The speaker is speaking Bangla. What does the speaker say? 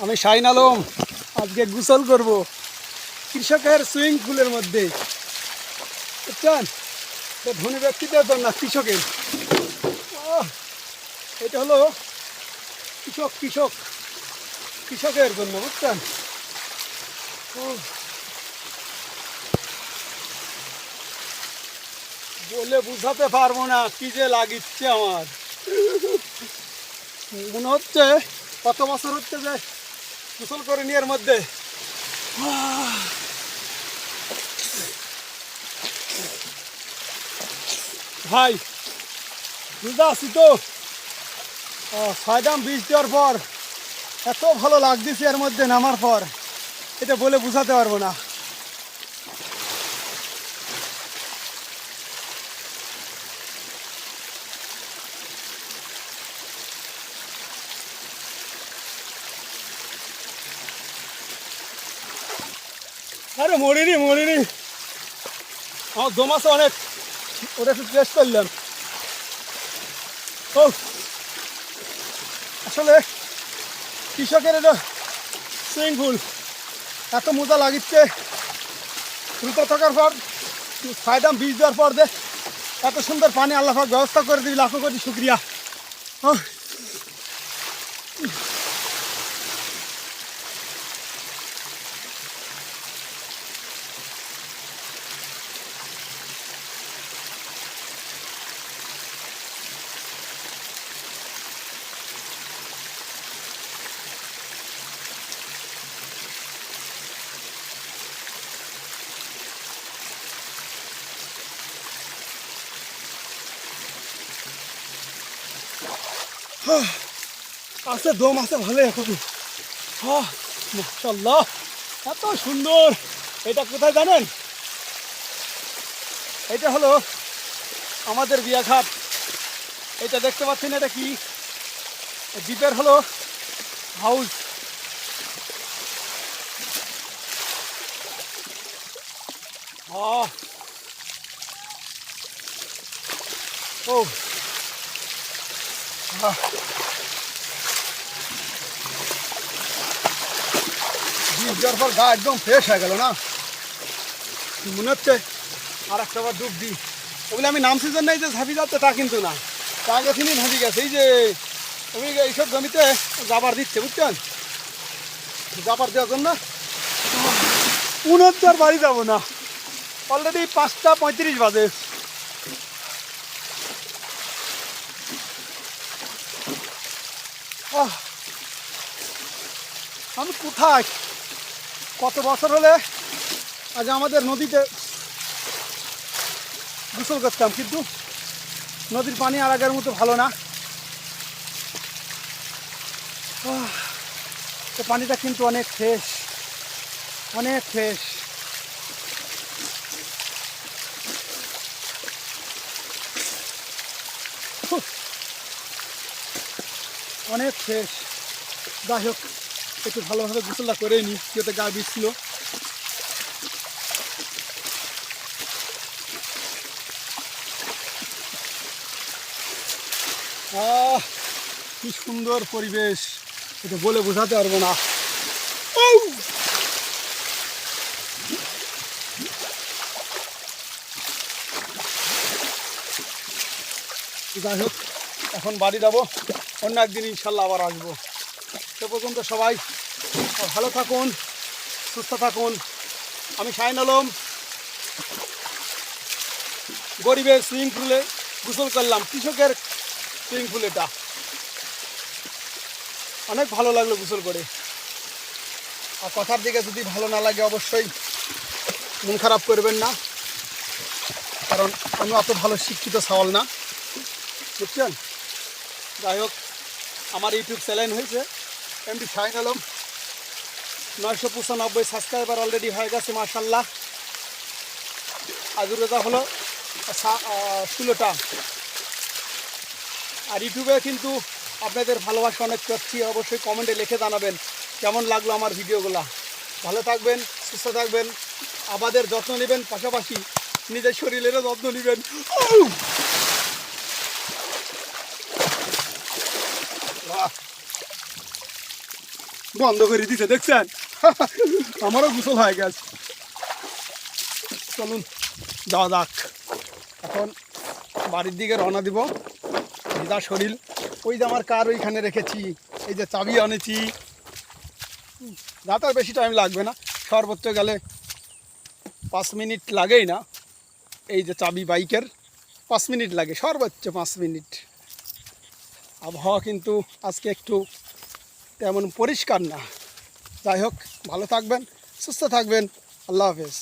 আমি শাহিন আলম আজকে গোসল করব কৃষকের সুইমিং পুলের মধ্যে। বুঝছেন, এটা ধনী ব্যক্তিদের জন্য না, কৃষকের। এটা হলো কৃষকের জন্য, বুঝছেন। বলে বুঝাতে পারবো না কি যে লাগিচ্ছে আমার। মনে হচ্ছে কত বছর হচ্ছে যে গোসল করে নিয়ে এর মধ্যে। ভাই বুঝতে আসছি তো, ছয়দাম বিষ দেওয়ার পর এত ভালো লাগতেছে এর মধ্যে নামার পর, এটা বলে বুঝাতে পারবো না। আরে মরিনি আমার জমাছে অনেক, ওটা একটু টেস্ট করলাম। ও আসলে কৃষকের এটা সুইমিং পুল এত মজা লাগিচ্ছে। দ্রুত থাকার পর ছয়দাম বীজ দেওয়ার পর দে এত সুন্দর পানি আল্লাহ পাক ব্যবস্থা করে দিবি, লাখো কোটি শুক্রিয়া। আছে দম আছে ভালোই এখন। মাশাআল্লাহ এত সুন্দর। এটা কোথায় জানেন? এটা হলো আমাদের বিয়াঘাট। এটা দেখতে পাচ্ছেন, এটা কি দ্বীপের হলো হাউস। ও বীজ দেওয়ার পর গা একদম ফ্রেশ হয়ে গেল না, মনে হচ্ছে আর একটা বার ডুব দিই। ওগুলো আমি নামছি জন্য এই যে ঝাঁপি যাচ্ছে তা কিন্তু না, তা আগে তিনি ঝাঁপি গেছে। এই যে আমি এইসব জমিতে জাবার দিচ্ছে, বুঝছেন। জাবার দেওয়ার জন্য মনে হচ্ছে আর বাড়ি যাবো না। অলরেডি 5টা 35 বাজে। আমি কোথায়, কত বছর হলে আগে আমাদের নদীতে গোসল করতাম, কিন্তু নদীর পানি আর আগের মতো ভালো না। তো পানিটা কিন্তু অনেক ফ্রেশ, অনেক ফ্রেশ। অনেক ফ্রেশ। যাই হোক, একটু ভালোভাবে গোসলটা করেই নি, যাতে গা বিচ্ছিল। কি সুন্দর পরিবেশ, এটা বলে বোঝাতে পারবো না। যাই হোক, এখন বাড়ি যাবো, অন্য একদিন ইনশাল্লাহ আবার আসবো। সে পর্যন্ত সবাই ভালো থাকুন, সুস্থ থাকুন। আমি শাহিন আলম গরিবের সুইমিং পুলে গোসল করলাম, কৃষকের সুইমিং পুল। এটা অনেক ভালো লাগলো গোসল করে। আর কথার দিকে যদি ভালো না লাগে অবশ্যই মন খারাপ করবেন না, কারণ আমি অত ভালো শিক্ষিত সওয়াল না, বুঝছেন। যাই হোক, আমার ইউটিউব চ্যানেল হয়েছে MD Shahin Alam, 995 subscriber already হয়ে গেছে, মাশাআল্লাহ। আজুর রোজা হলো 16টা। আর ইউটিউবে কিন্তু আপনাদের ভালোবাসা অনেক পাচ্ছি, অবশ্যই কমেন্টে লিখে জানাবেন কেমন লাগলো আমার ভিডিওগুলো। ভালো থাকবেন, সুস্থ থাকবেন, আমাদের যত্ন নেবেন, পাশাপাশি নিজের শরীরেরও যত্ন নেবেন। বন্ধ করে দিতে দেখছেন। আমারও গোসল হয়ে গেছে। চলুন যাওয়া যাক, এখন বাড়ির দিকে রওনা দিব। ভিজা শরীর, ওই যে আমার কার ওইখানে রেখেছি, এই যে চাবি আনেছি। যাতে আর বেশি টাইম লাগবে না, সর্বোচ্চ গেলে 5 মিনিট লাগেই না। এই যে চাবি বাইকের 5 মিনিট লাগে, সর্বোচ্চ 5 মিনিট। আবহাওয়া কিন্তু আজকে একটু তেমন পরিষ্কার না। যাই হোক, ভালো থাকবেন, সুস্থ থাকবেন। আল্লাহ হাফেজ।